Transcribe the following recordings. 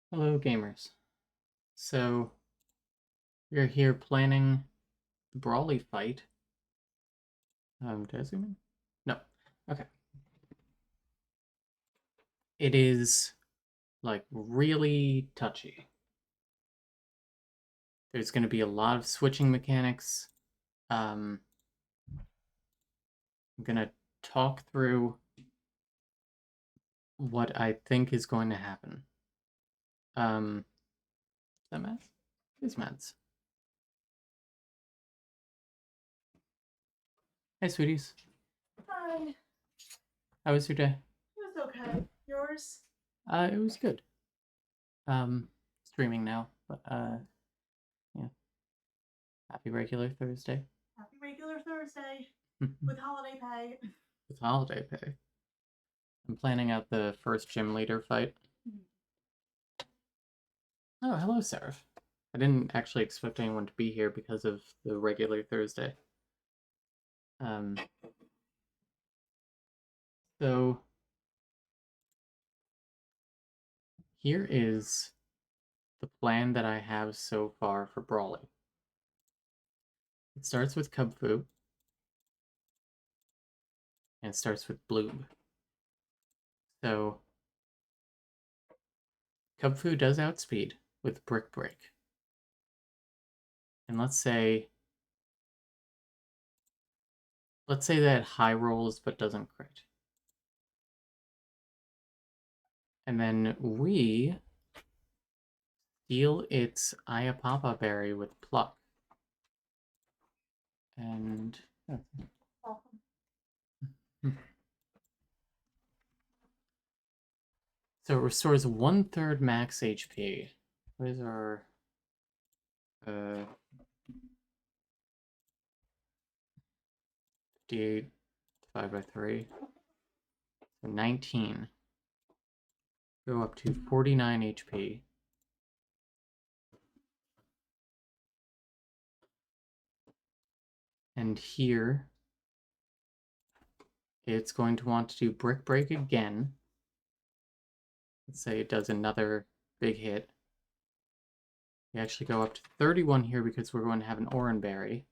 Hello, gamers. So, we're here planning the Brawly fight. Did I zoom in? No. Okay. It is, like, really touchy. There's going to be a lot of switching mechanics. I'm going to talk through what I think is going to happen. Is that Mads? It's Mads. Hey, sweeties. Hi. How was your day? It was okay. Yours? It was good. Streaming now, but, yeah. Happy regular Thursday. Happy regular Thursday with holiday pay. With holiday pay. I'm planning out the first gym leader fight. Oh, hello, Seraph. I didn't actually expect anyone to be here because of the regular Thursday. So here is the plan that I have so far for Brawly. It starts with Cubfu, and it starts with Bloob. So Cubfu does outspeed with Brick Break. And let's say that high rolls but doesn't crit. And then we steal its Ayapapa berry with Pluck. And so it restores 1/3 max HP. What is our 58 divided by 3? So 19. Go up to 49 HP. And here it's going to want to do Brick Break again. Let's say it does another big hit. We actually go up to 31 here because we're going to have an Oran Berry.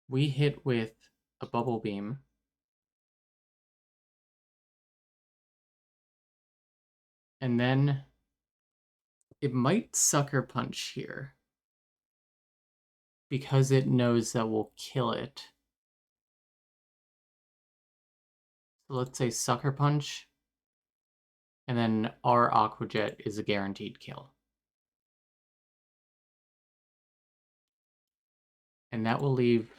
We hit with a Bubble Beam. And then it might Sucker Punch here because it knows that we'll kill it. So let's say Sucker Punch, and then our Aqua Jet is a guaranteed kill. And that will leave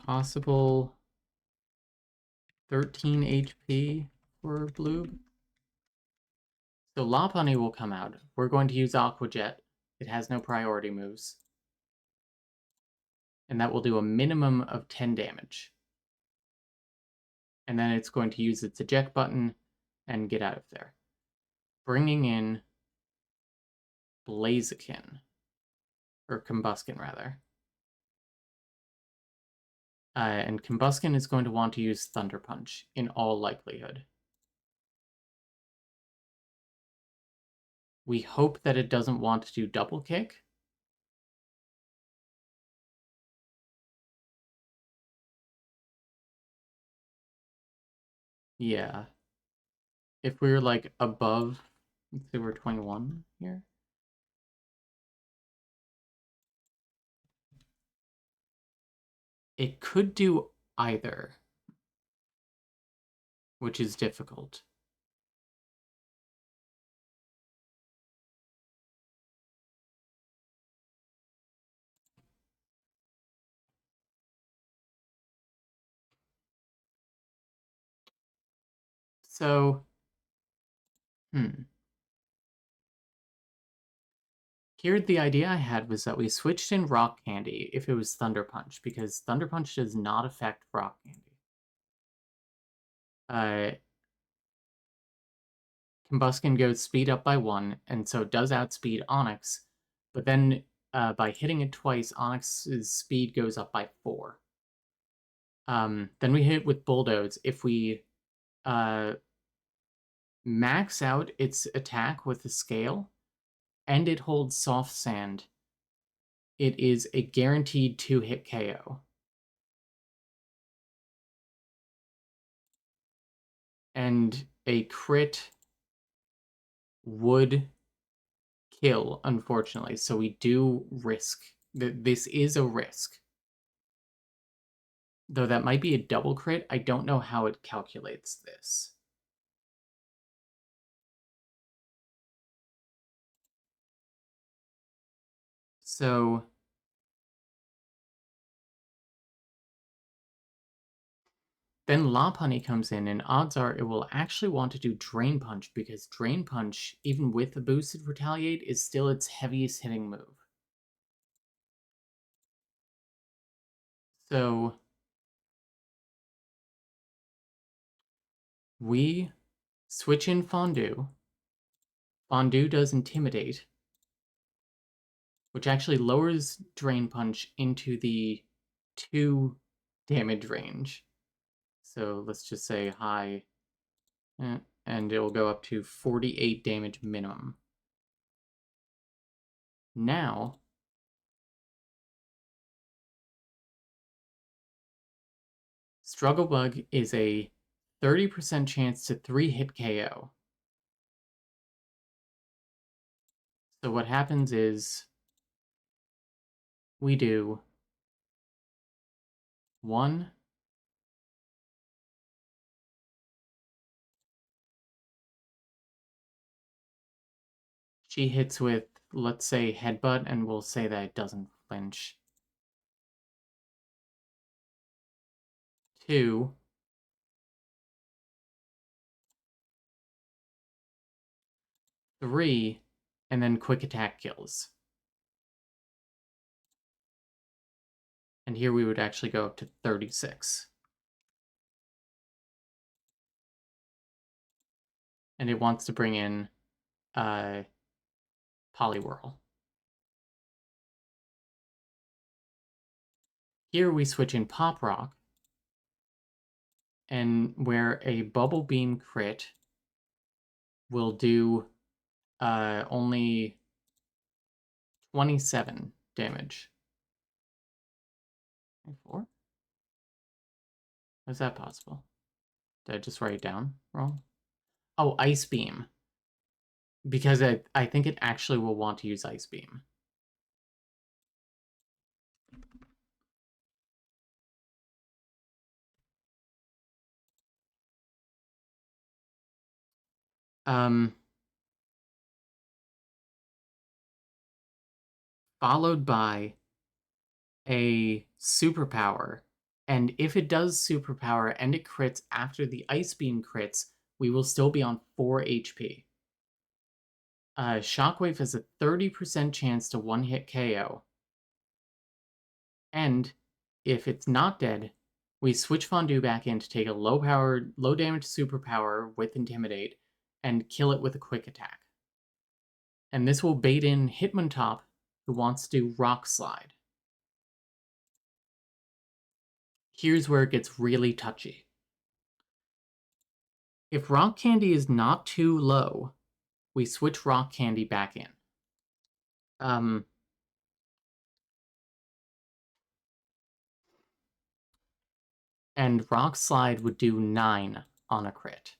possible 13 HP for Bloob. So Lopunny will come out. We're going to use Aqua Jet. It has no priority moves. And that will do a minimum of 10 damage. And then it's going to use its eject button and get out of there. Bringing in Blaziken. Or Combuskin, rather. And Combuskin is going to want to use Thunder Punch, in all likelihood. We hope that it doesn't want to do Double Kick. Yeah. If we're, like, above, let's say we're 21 here. It could do either, which is difficult. So, Here, the idea I had was that we switched in Rock Candy if it was Thunder Punch, because Thunder Punch does not affect Rock Candy. Combuskin goes speed up by 1, and so it does outspeed Onyx, but then by hitting it twice, Onyx's speed goes up by 4. Then we hit with Bulldoze. If we max out its attack with the scale, and it holds Soft Sand, it is a guaranteed 2-hit KO. And a crit would kill, unfortunately, so we do risk. This is a risk. Though that might be a double crit, I don't know how it calculates this. So then Lopunny comes in, and odds are it will actually want to do Drain Punch, because Drain Punch, even with the boosted Retaliate, is still its heaviest hitting move. So we switch in Fondue. Fondue does Intimidate, which actually lowers Drain Punch into the 2 damage range. So let's just say high, and it will go up to 48 damage minimum. Now, Struggle Bug is a 30% chance to 3-hit KO. So what happens is we do 1, she hits with, let's say, Headbutt, and we'll say that it doesn't flinch. 2, 3, and then Quick Attack kills. And here we would actually go up to 36. And it wants to bring in Poliwhirl. Here we switch in Pop Rock, and where a Bubble Beam crit will do only 27 damage. 24? Is that possible? Did I just write it down wrong? Oh, Ice Beam. Because I think it actually will want to use Ice Beam. Followed by a superpower. And if it does superpower and it crits after the Ice Beam crits, we will still be on 4 HP. Shockwave has a 30% chance to 1-hit KO. And if it's not dead, we switch Fondue back in to take a low damage superpower with Intimidate and kill it with a Quick Attack. And this will bait in Hitmontop, who wants to do Rock Slide. Here's where it gets really touchy. If Rock Candy is not too low, we switch Rock Candy back in. And Rock Slide would do 9 on a crit.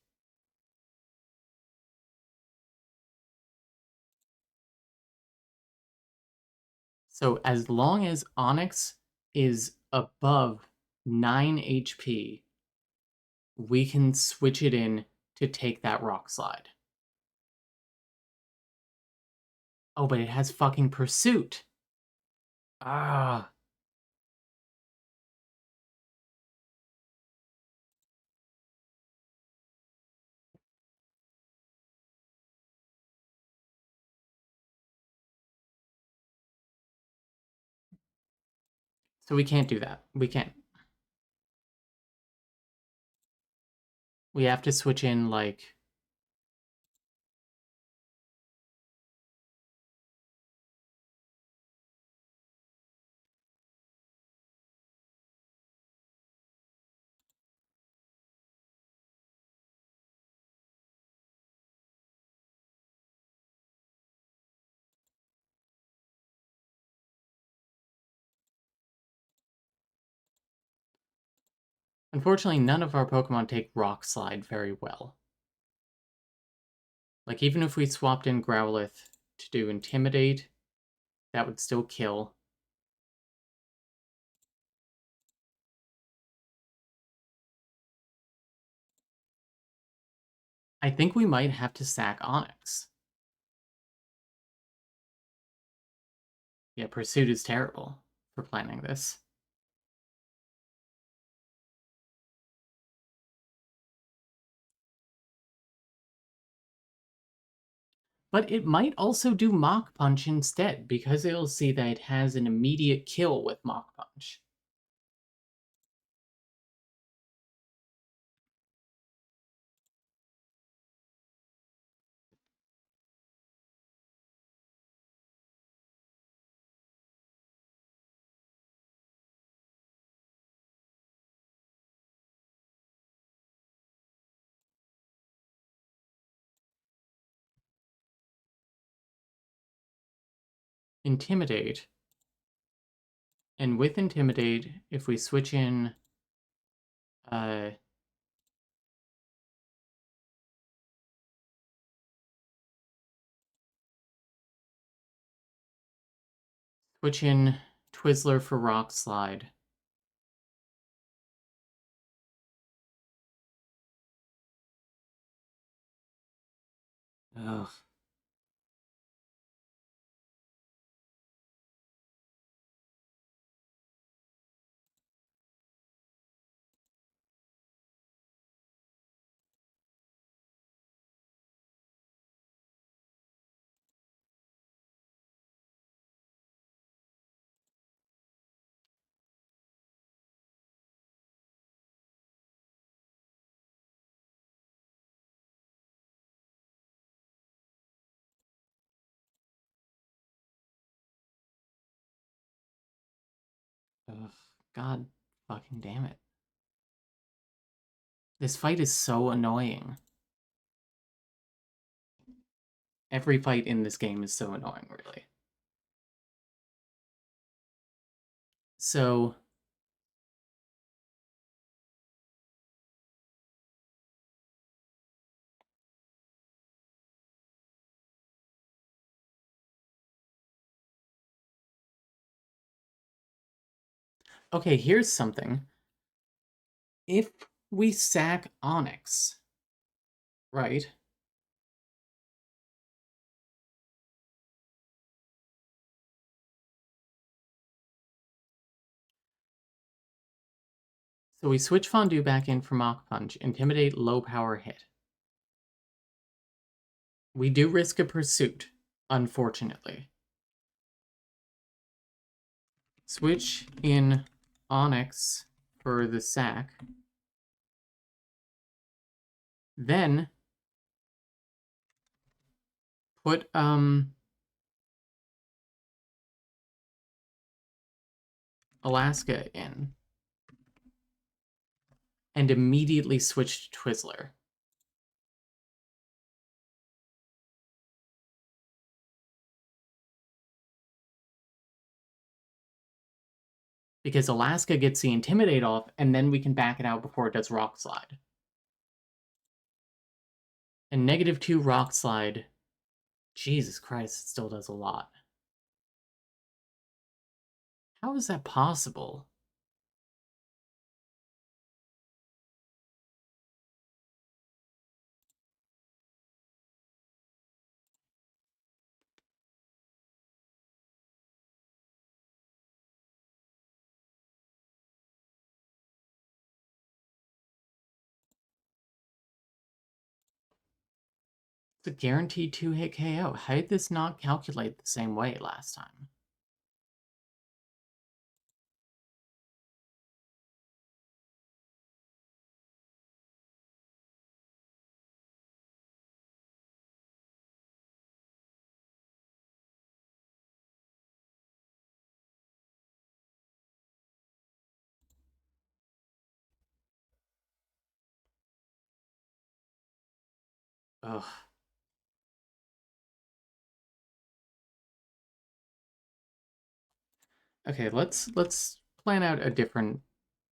So as long as Onyx is above 9 HP, we can switch it in to take that Rock Slide. Oh, but it has fucking Pursuit. Ah. So we can't do that. We can't. We have to switch in, like... Unfortunately, none of our Pokemon take Rock Slide very well. Like, even if we swapped in Growlithe to do Intimidate, that would still kill. I think we might have to sack Onix. Yeah, Pursuit is terrible for planning this. But it might also do Mach Punch instead, because it'll see that it has an immediate kill with Mach Punch. Intimidate. And with Intimidate, if we switch in Twizzler for Rock Slide. Ugh. Ugh. God fucking damn it. This fight is so annoying. Every fight in this game is so annoying, really. So... Okay, here's something. If we sack Onix, right? So we switch Fondue back in for Mach Punch, Intimidate, low power hit. We do risk a Pursuit, unfortunately. Switch in Onix for the sack. Then put Alaska in. And immediately switch to Twizzler. Because Alaska gets the Intimidate off, and then we can back it out before it does Rock Slide. And -2 Rock Slide, Jesus Christ, it still does a lot. How is that possible? It's a guaranteed 2-hit KO. How did this not calculate the same way last time? Ugh. Okay, let's plan out a different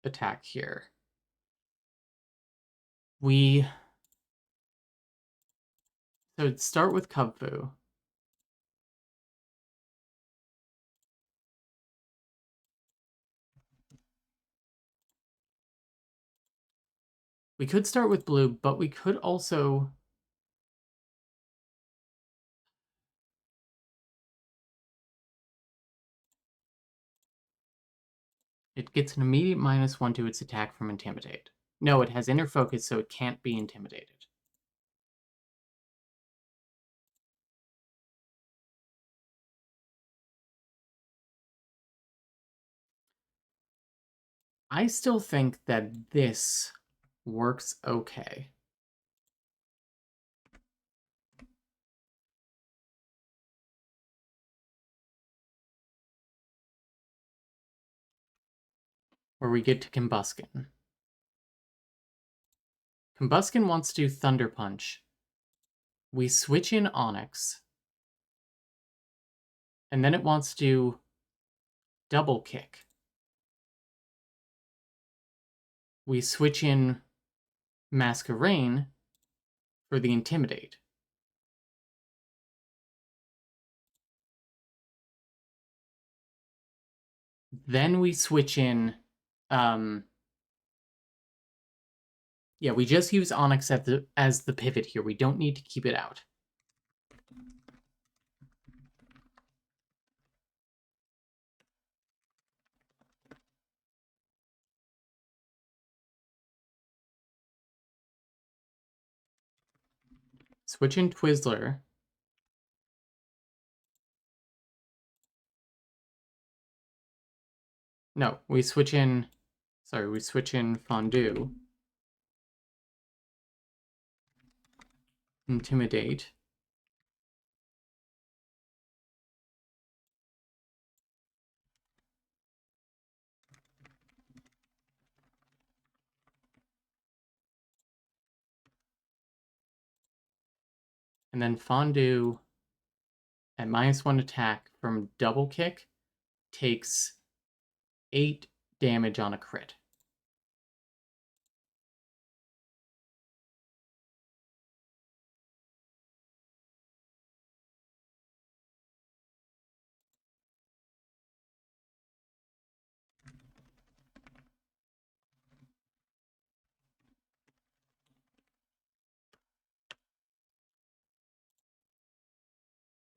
attack here. So start with Kung Fu. We could start with blue, but we could also... It gets an immediate -1 to its attack from Intimidate. No, it has Inner Focus, so it can't be intimidated. I still think that this works okay. Where we get to Combuskin. Combuskin wants to do Thunder Punch. We switch in Onyx. And then it wants to do Double Kick. We switch in Masquerain for the Intimidate. Then we switch in... yeah, we just use Onyx as the pivot here. We don't need to keep it out. Switch in Twizzler. No, we switch in... Sorry, we switch in Fondue. Intimidate. And then Fondue at -1 attack from Double Kick takes 8 damage on a crit.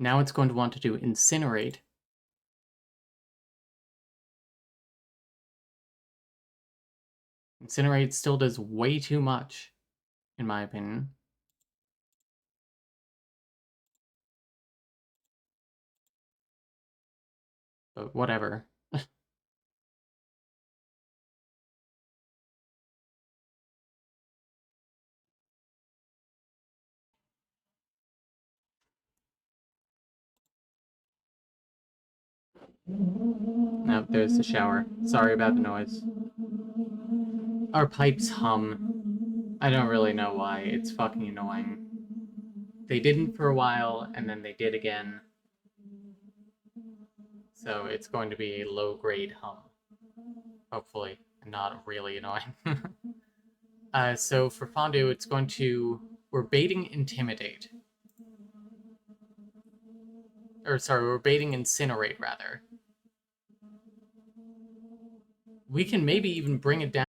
Now it's going to want to do Incinerate. Incinerate still does way too much, in my opinion. But whatever. No, there's the shower. Sorry about the noise. Our pipes hum. I don't really know why. It's fucking annoying. They didn't for a while, and then they did again. So it's going to be a low-grade hum. Hopefully, not really annoying. So for Fondue, it's going to... We're baiting Intimidate. Or sorry, we're baiting Incinerate, rather. We can maybe even bring it down.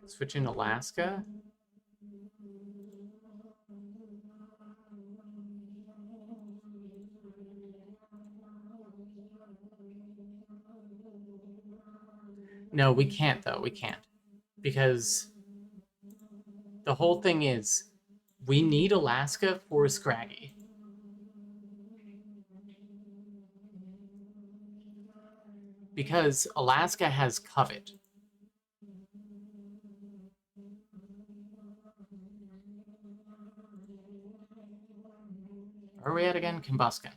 Switch in Alaska. No, we can't, though. We can't. Because the whole thing is, we need Alaska for Scraggy. Because Alaska has Covet. Where are we at again? Combuskin.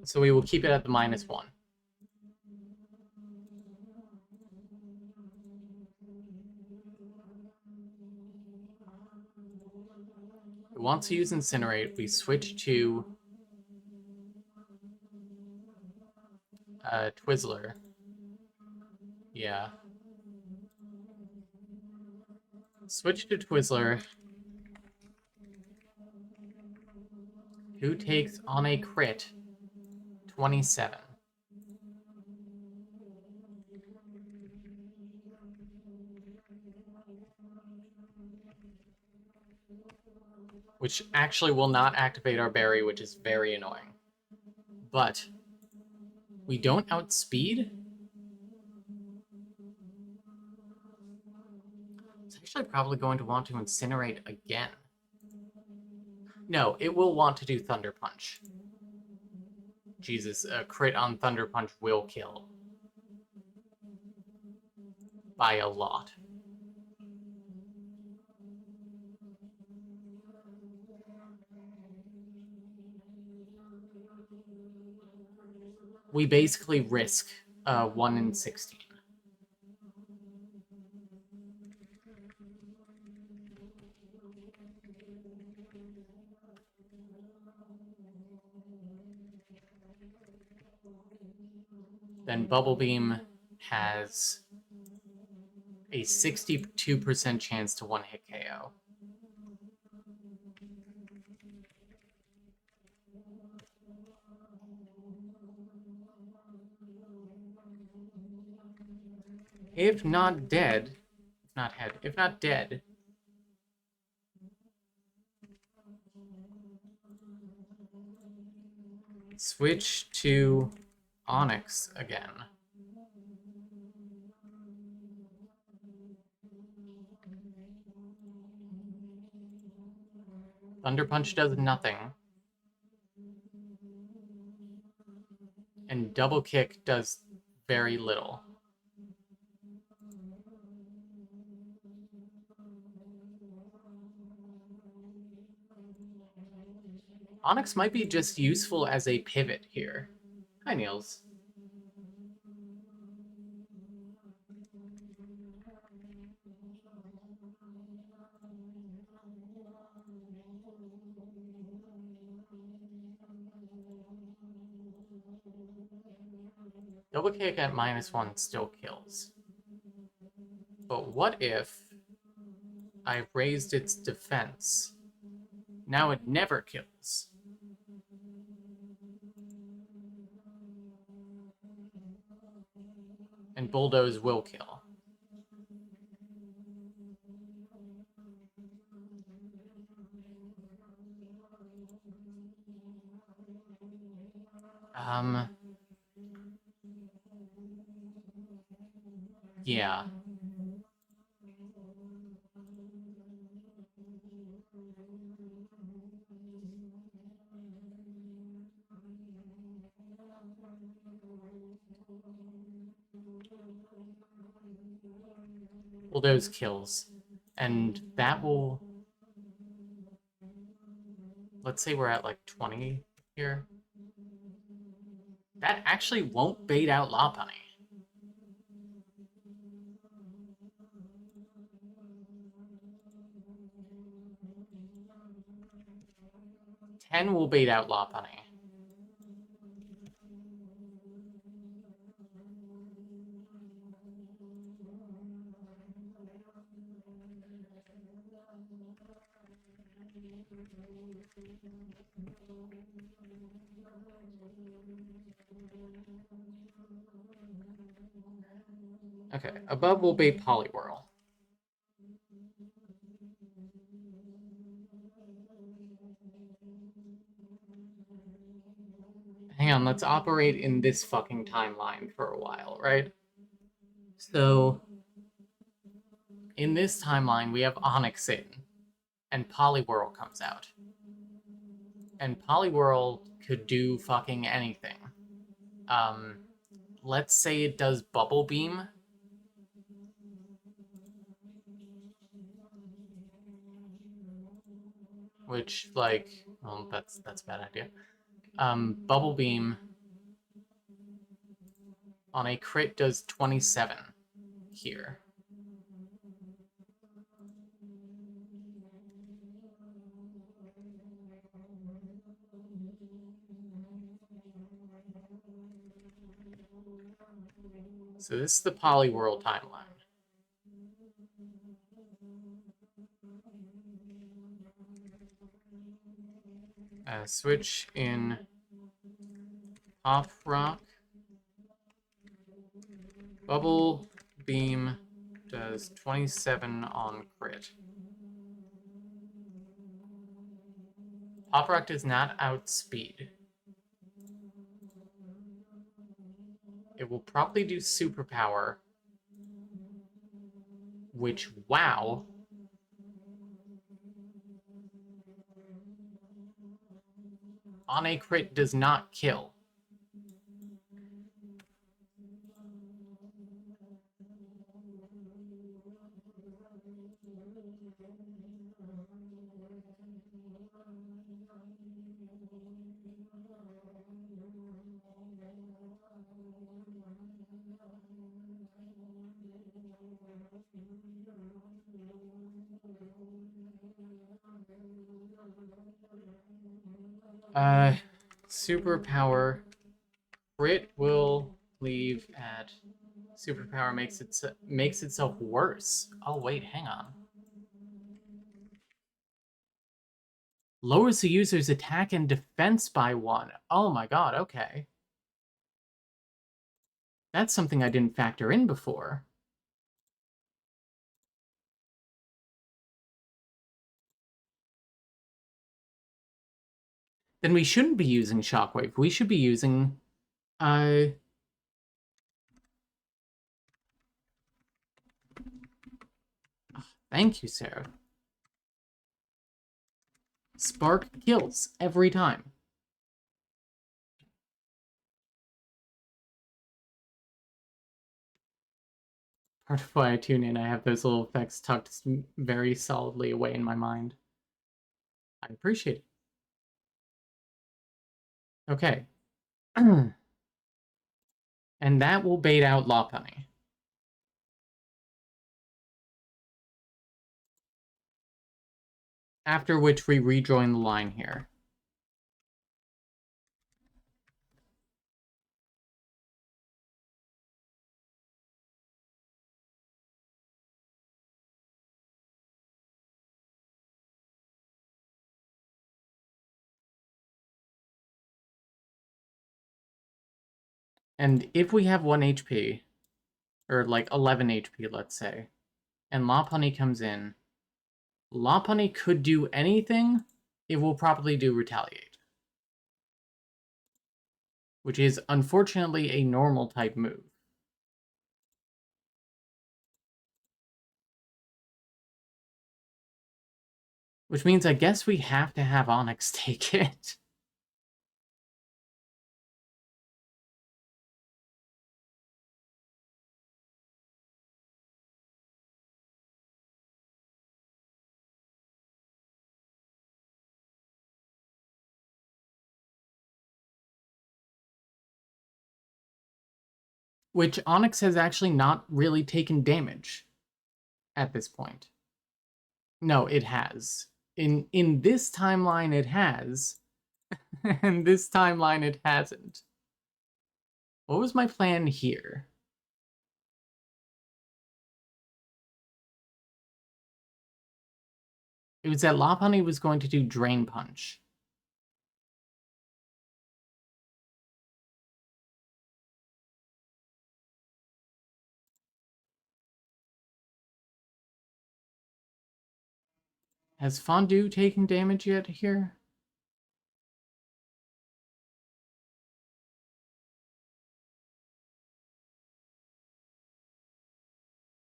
So we will keep it at the -1. We want to use Incinerate. We switch to Twizzler. Yeah. Switch to Twizzler. Who takes on a crit 27. Which actually will not activate our berry, which is very annoying. But we don't outspeed. It's actually probably going to want to Incinerate again. No, it will want to do Thunder Punch. Jesus, a crit on Thunder Punch will kill. By a lot. We basically risk 1 in 16. Then Bubble Beam has a 62% chance to one-hit KO. If not dead, if not dead, switch to Onyx again. Thunder Punch does nothing. And Double Kick does very little. Onyx might be just useful as a pivot here. Hi, Niels. Double Kick at -1 still kills. But what if I raised its defense? Now it never kills. And Bulldoze will kill. Yeah. Bulldoze kills. And that will... Let's say we're at like 20 here. That actually won't bait out Lopunny. Ten will bait out Lopunny. Okay, above will bait Poliwhirl. Hang on, let's operate in this fucking timeline for a while, right? So, in this timeline, we have Onyx in, and Poliwhirl comes out. And Poliwhirl could do fucking anything. Let's say it does Bubble Beam. Which, like, well, that's a bad idea. Bubble Beam on a crit does 27 here. So this is the Polyworld timeline. Switch in Pop Rock. Bubble Beam does 27 on crit. Pop Rock does not outspeed. It will probably do Superpower, which, wow. On a crit does not kill. Superpower. Crit will leave at... Superpower makes itself worse. Oh, wait, hang on. Lowers the user's attack and defense by 1. Oh my god, okay. That's something I didn't factor in before. Then we shouldn't be using Shockwave. We should be using... Thank you, Sarah. Spark kills every time. Part of why I tune in, I have those little effects tucked very solidly away in my mind. I appreciate it. Okay. And that will bait out Lopunny. After which we rejoin the line here. And if we have 1 HP, or like 11 HP, let's say, and Lopunny comes in, Lopunny could do anything, it will probably do Retaliate. Which is, unfortunately, a normal type move. Which means I guess we have to have Onyx take it. Which Onyx has actually not really taken damage at this point. No, it has. In this timeline, it has. And this timeline, it hasn't. What was my plan here? It was that Lopunny was going to do Drain Punch. Has Fondue taken damage yet here?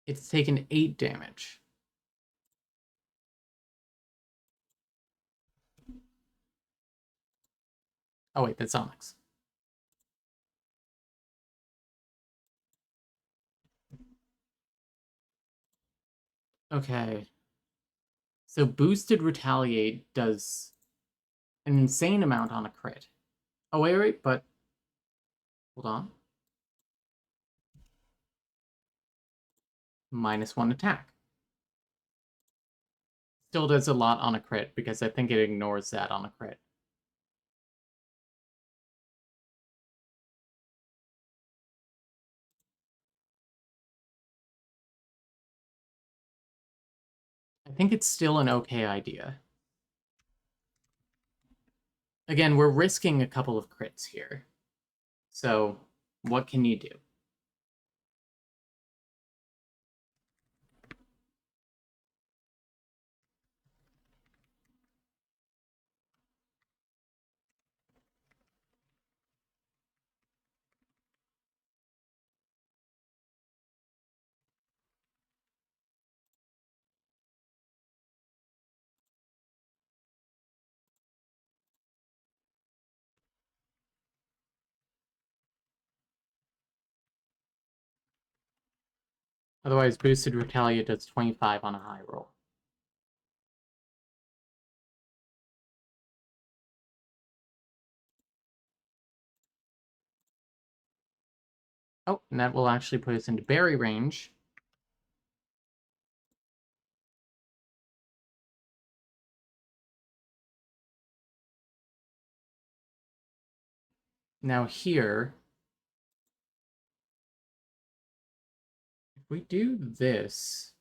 It's taken 8 damage. Oh wait, that's Onyx. Okay. So boosted Retaliate does an insane amount on a crit. Oh wait, but... Hold on. -1 attack. Still does a lot on a crit, because I think it ignores that on a crit. I think it's still an okay idea. Again, we're risking a couple of crits here. So, what can you do? Otherwise, boosted retaliate does 25 on a high roll. Oh, and that will actually put us into berry range. Now here, if we do this,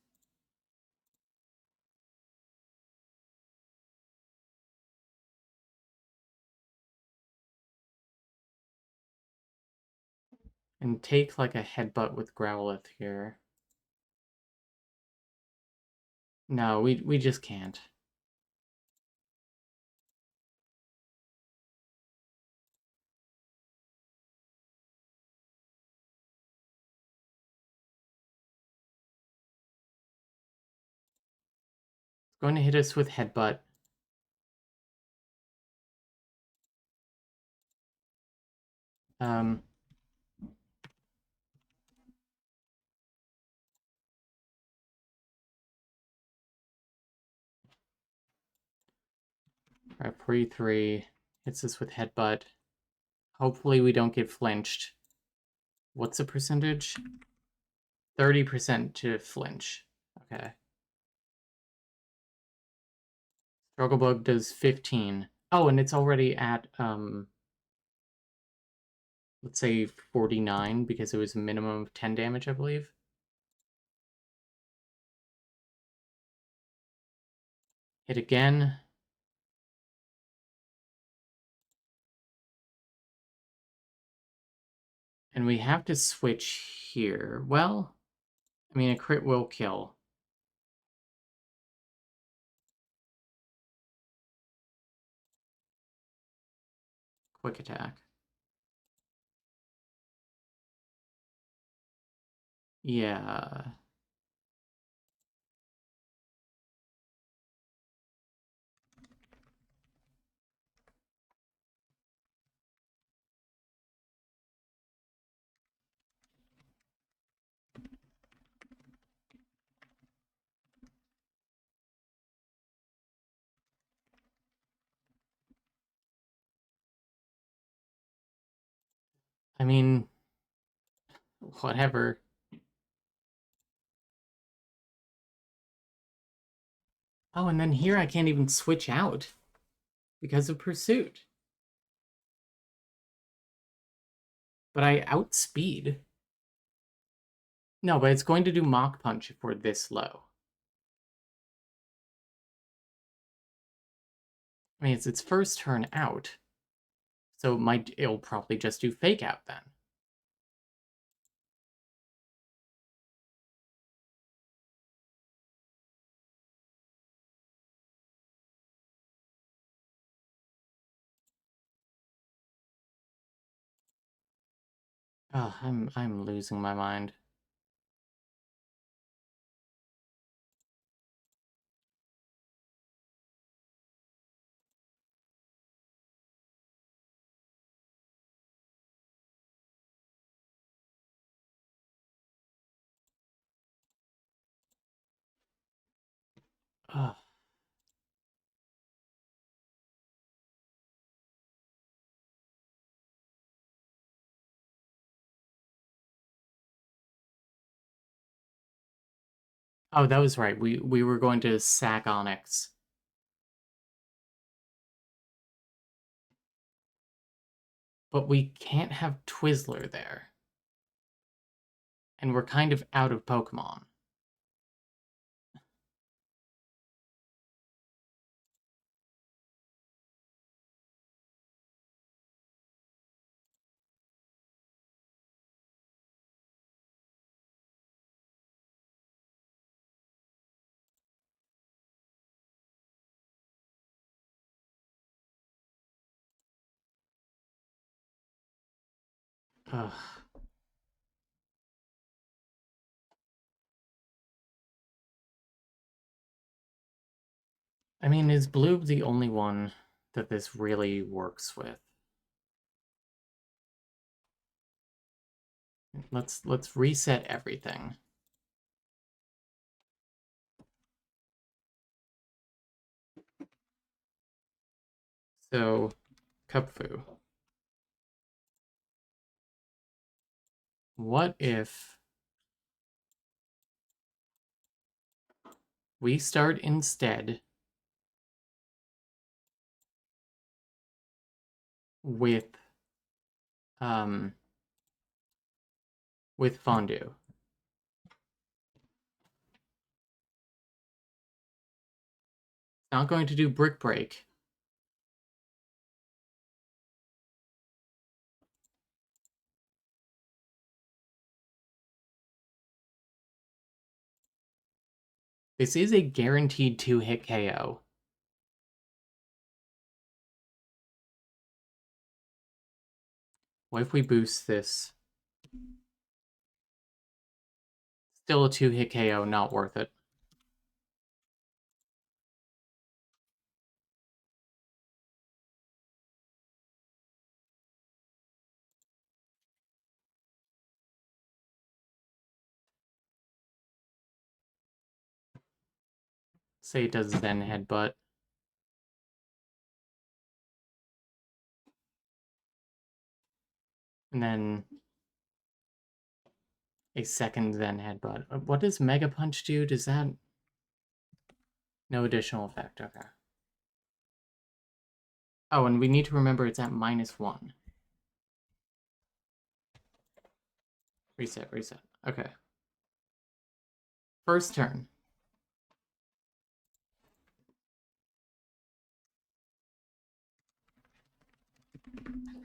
and take like a headbutt with Growlithe here. No, we just can't. It's going to hit us with headbutt. Um, Alright, 3-3 hits us with headbutt. Hopefully we don't get flinched. What's the percentage? 30% to flinch. Okay. Struggle Bug does 15. Oh, and it's already at, let's say 49, because it was a minimum of 10 damage, I believe. Hit again. And we have to switch here. Well, I mean, a crit will kill. Quick attack. Yeah. I mean, whatever. Oh, and then here I can't even switch out because of Pursuit. But I outspeed. No, but it's going to do Mach Punch if we're this low. I mean, it's its first turn out. So it'll probably just do Fake Out then. Oh, I'm losing my mind. Oh. Oh, that was right. We were going to sack Onyx. But we can't have Twizzler there. And we're kind of out of Pokemon. Ugh. I mean, is blue the only one that this really works with? Let's reset everything. So, Kupfu. What if we start instead with fondue? Not going to do brick break. This is a guaranteed 2-hit KO. What if we boost this? Still a 2-hit KO, not worth it. Say it does Zen Headbutt. And then a second Zen Headbutt. What does Mega Punch do? Does that... No additional effect, okay. Oh, and we need to remember it's at -1. Reset, reset. Okay. First turn.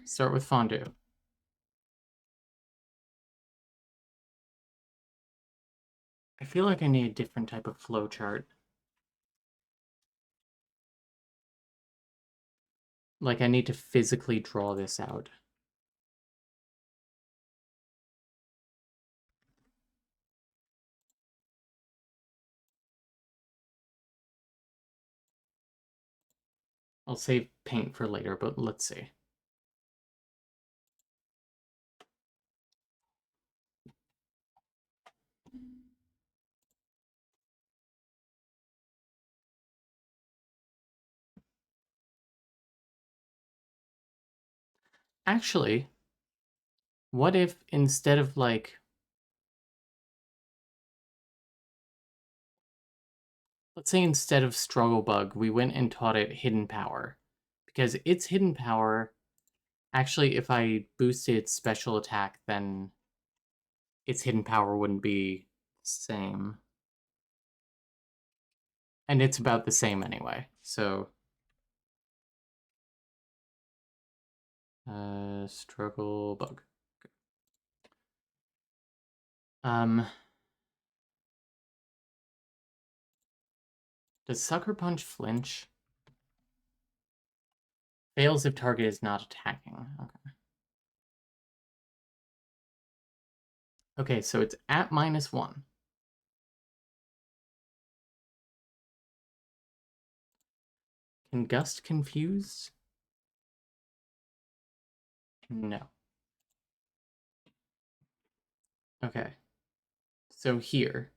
Start with Fondue. I feel like I need a different type of flowchart. Like I need to physically draw this out. I'll save paint for later, but let's see. Actually, what if instead of like... Let's say instead of Struggle Bug, we went and taught it Hidden Power. Because its Hidden Power, actually, if I boosted its special attack, then its Hidden Power wouldn't be the same. And it's about the same anyway, so... Struggle Bug. Does Sucker Punch flinch? Fails if target is not attacking. Okay. Okay, so it's at -1. Can Gust confuse? No. Okay. So here.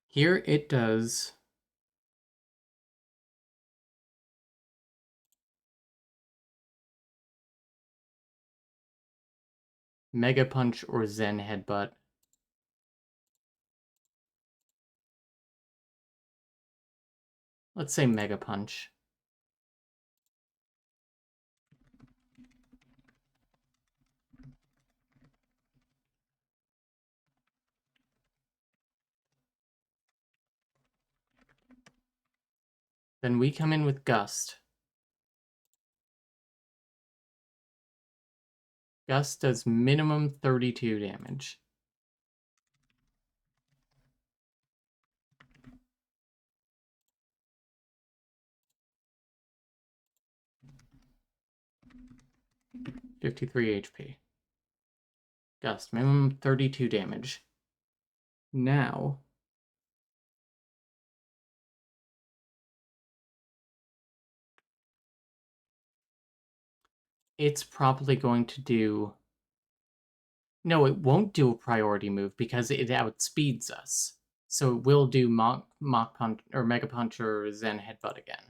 Here it does... Mega Punch or Zen Headbutt. Let's say Mega Punch. Then we come in with Gust. Gust does minimum 32 damage. $53 HP. Gust, minimum 32 damage. Now, it's probably going to do... No, it won't do a priority move because it outspeeds us. So it will do Mach Punch or Mega Punch or Zen Headbutt again.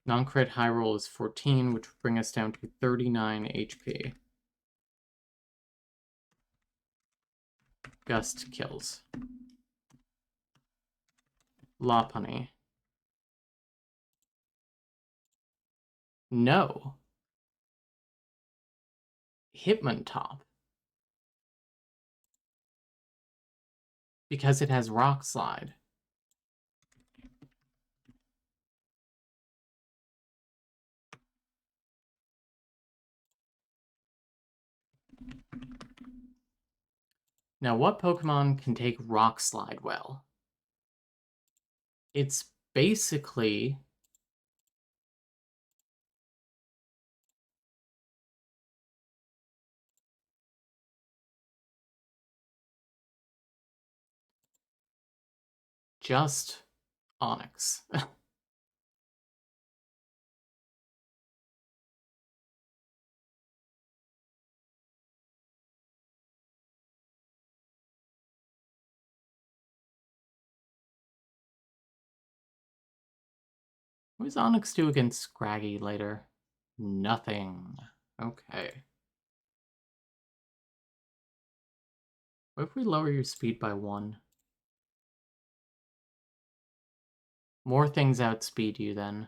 Non-crit high roll is 14, which would bring us down to 39 HP. Gust kills. Lopunny. No. Hitmontop. Because it has Rock Slide. Now, what Pokemon can take Rock Slide well? It's basically... just Onix. What does Onix do against Scraggy later? Nothing. Okay. What if we lower your speed by 1? More things outspeed you then.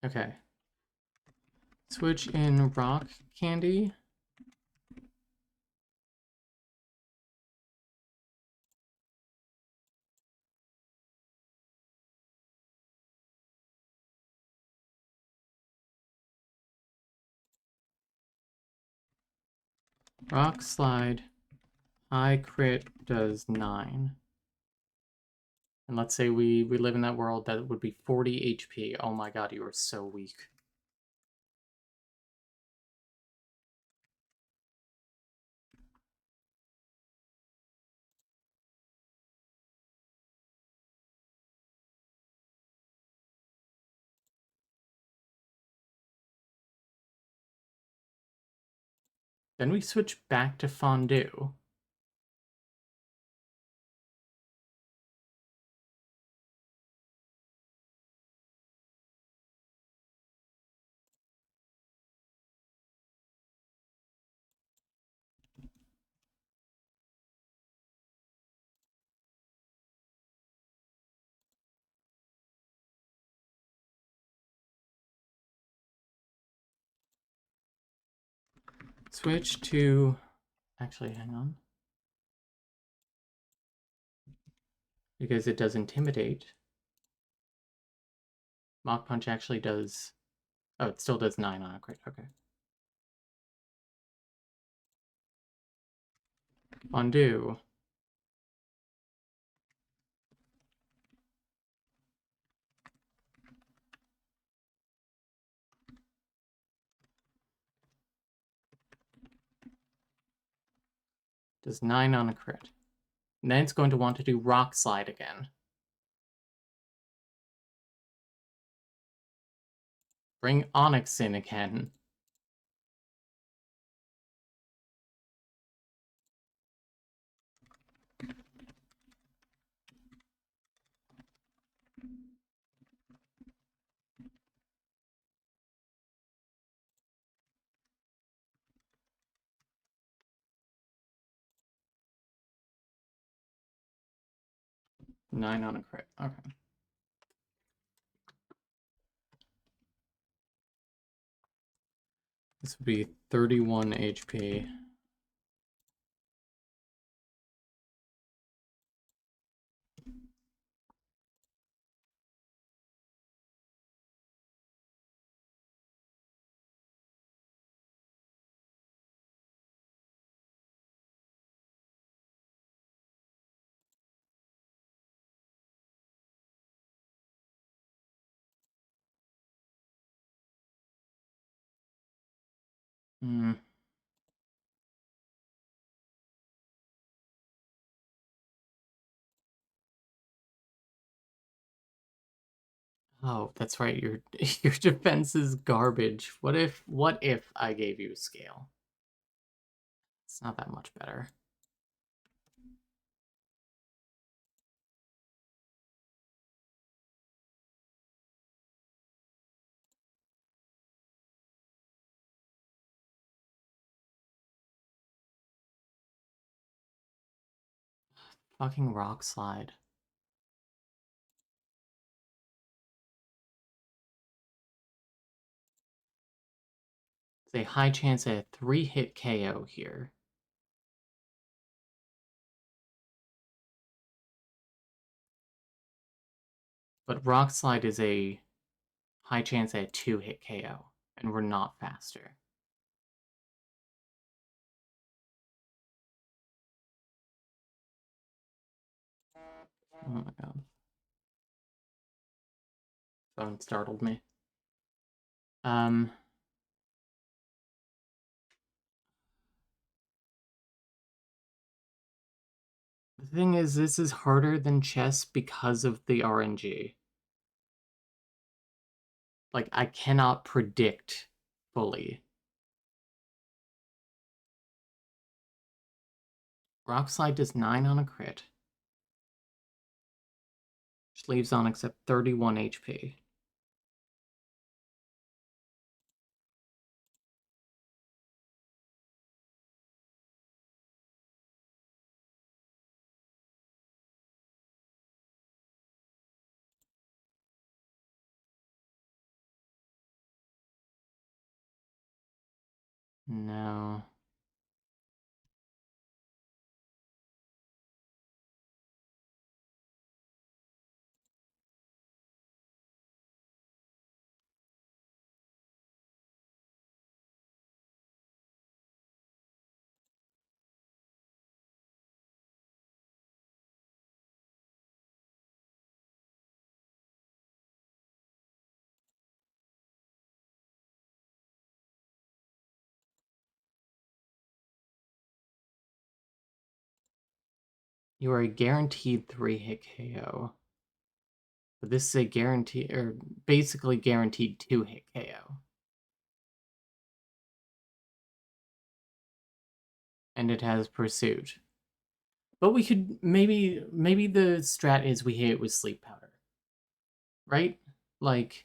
Okay. Switch in Rock Candy. Rock Slide. High crit does 9. And let's say we live in that world, that would be 40 HP. Oh my god, you are so weak. Then we switch back to Fondue. Switch to... Actually, hang on. Because it does Intimidate. Mach Punch actually does... Oh, it still does 9 on a crit. Okay. Fondue. Does 9 on a crit. And then it's going to want to do Rock Slide again. Bring Onix in again. 9 on a crit. Okay. This would be 31 HP. Hmm. Oh, that's right. Your your defense is garbage. What if I gave you a scale? It's not that much better. Fucking rock slide. It's a high chance at a 3-hit KO here. But rock slide is a high chance at a 2-hit KO, and we're not faster. Oh my god. Phone startled me. The thing is, this is harder than chess because of the RNG. Like, I cannot predict fully. Rock slide does 9 on a crit. Which leaves Onyx at 31 HP. No. You are a guaranteed 3-hit KO. But this is a guarantee, or basically guaranteed 2-hit KO. And it has pursuit. But we could maybe the strat is we hit it with sleep powder. Right? Like,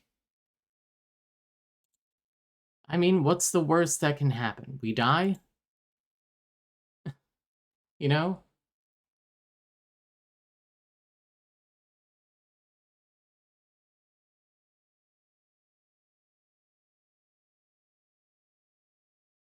I mean, what's the worst that can happen? We die? You know?